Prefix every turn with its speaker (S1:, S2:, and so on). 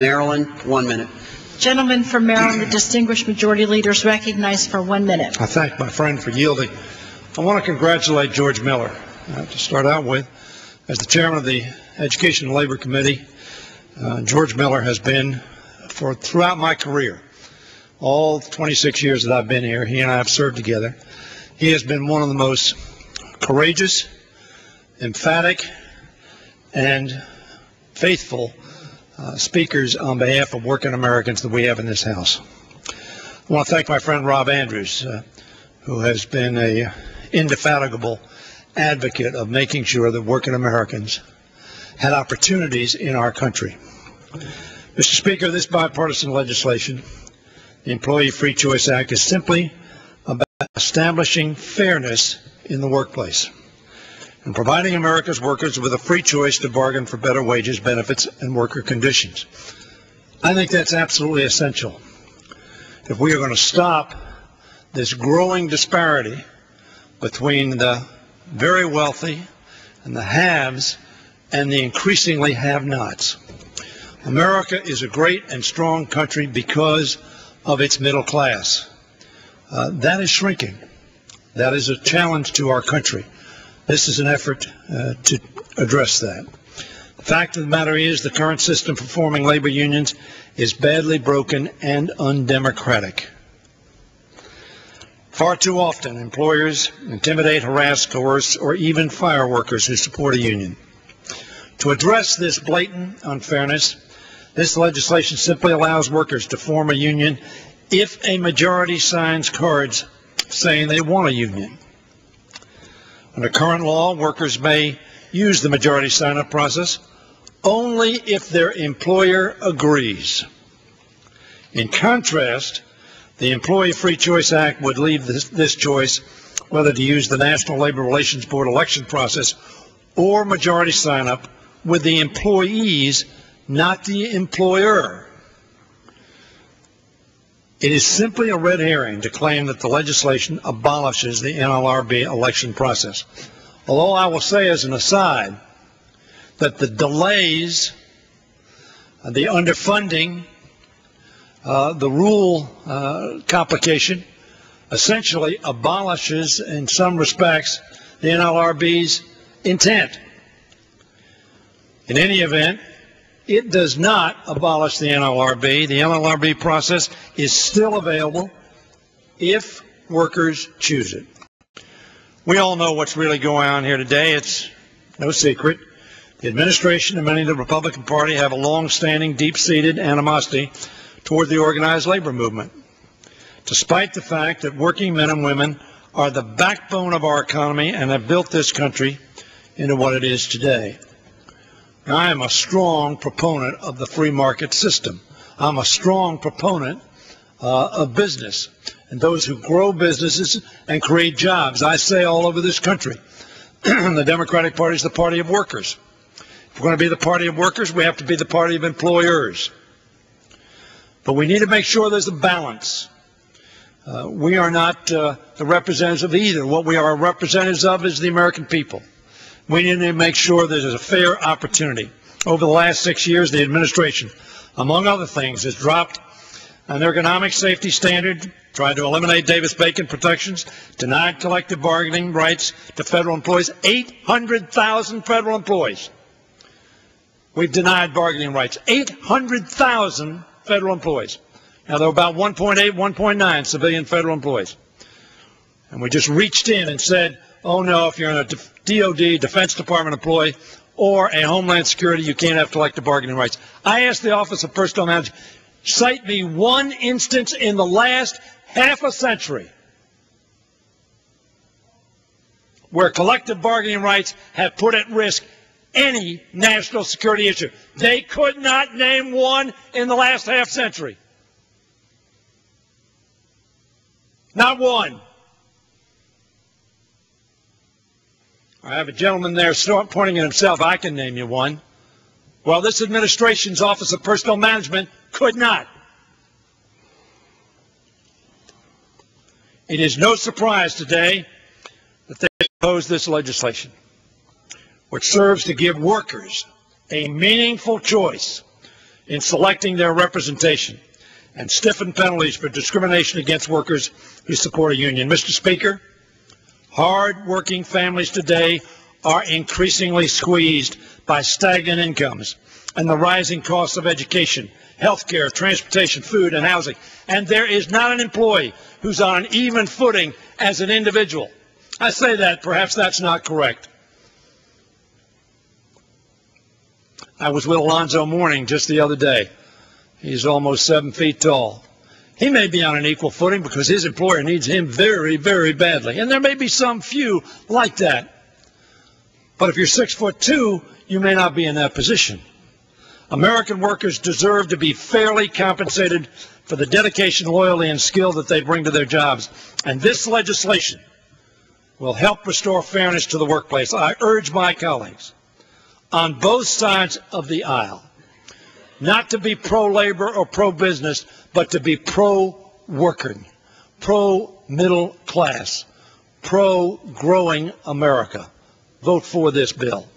S1: Maryland, 1 minute.
S2: Gentleman from Maryland, the distinguished majority leader, is recognized for 1 minute.
S3: I thank my friend for yielding. I want to congratulate George Miller to start out with. As the chairman of the Education and Labor Committee, George Miller has been, throughout my career, all 26 years that I've been here, he and I have served together. He has been one of the most courageous, emphatic, and faithful speakers on behalf of working Americans that we have in this House. I want to thank my friend Rob Andrews, who has been an indefatigable advocate of making sure that working Americans had opportunities in our country. Mr. Speaker, this bipartisan legislation, the Employee Free Choice Act, is simply about establishing fairness in the workplace and providing America's workers with a free choice to bargain for better wages, benefits, and worker conditions. I think that's absolutely essential if we are going to stop this growing disparity between the very wealthy and the haves and the increasingly have-nots. America is a great and strong country because of its middle class. That is shrinking. That is a challenge to our country. This is an effort to address that. The fact of the matter is the current system for forming labor unions is badly broken and undemocratic. Far too often, employers intimidate, harass, coerce, or even fire workers who support a union. To address this blatant unfairness, this legislation simply allows workers to form a union if a majority signs cards saying they want a union. Under current law, workers may use the majority sign-up process only if their employer agrees. In contrast, the Employee Free Choice Act would leave this choice whether to use the National Labor Relations Board election process or majority sign-up with the employees, not the employer. It is simply a red herring to claim that the legislation abolishes the NLRB election process. Although I will say as an aside that the delays, the underfunding, the rule complication essentially abolishes, in some respects, the NLRB's intent. In any event, it does not abolish the NLRB. The NLRB process is still available if workers choose it. We all know what's really going on here today. It's no secret. The administration and many of the Republican Party have a long-standing, deep-seated animosity toward the organized labor movement, despite the fact that working men and women are the backbone of our economy and have built this country into what it is today. I am a strong proponent of the free market system. I'm a strong proponent of business and those who grow businesses and create jobs. I say all over this country, the Democratic Party is the party of workers. If we're going to be the party of workers, we have to be the party of employers. But we need to make sure there's a balance. We are not the representatives of either. What we are representatives of is the American people. We need to make sure there's a fair opportunity. Over the last 6 years, the administration, among other things, has dropped an ergonomic safety standard, tried to eliminate Davis-Bacon protections, denied collective bargaining rights to federal employees, 800,000 federal employees. We've denied bargaining rights, 800,000 federal employees. Now, there are about 1.8, 1.9 civilian federal employees. And we just reached in and said, oh no, if you're in a DOD, Defense Department employee, or a Homeland Security, you can't have collective bargaining rights. I asked the Office of Personnel Management, cite me one instance in the last half a century where collective bargaining rights have put at risk any national security issue. They could not name one in the last half century. Not one. I have a gentleman there pointing at himself. I can name you one. Well, this administration's Office of Personnel Management could not. It is no surprise today that they oppose this legislation, which serves to give workers a meaningful choice in selecting their representation and stiffen penalties for discrimination against workers who support a union. Mr. Speaker, hard-working families today are increasingly squeezed by stagnant incomes and the rising costs of education, health care, transportation, food, and housing. And there is not an employee who's on an even footing as an individual. I say that, perhaps that's not correct. I was with Alonzo Mourning just the other day. He's almost 7 feet tall. He may be on an equal footing because his employer needs him very, very badly. And there may be some few like that. But if you're 6'2", you may not be in that position. American workers deserve to be fairly compensated for the dedication, loyalty, and skill that they bring to their jobs. And this legislation will help restore fairness to the workplace. I urge my colleagues on both sides of the aisle not to be pro-labor or pro-business, but to be pro-working, pro-middle class, pro-growing America. Vote for this bill.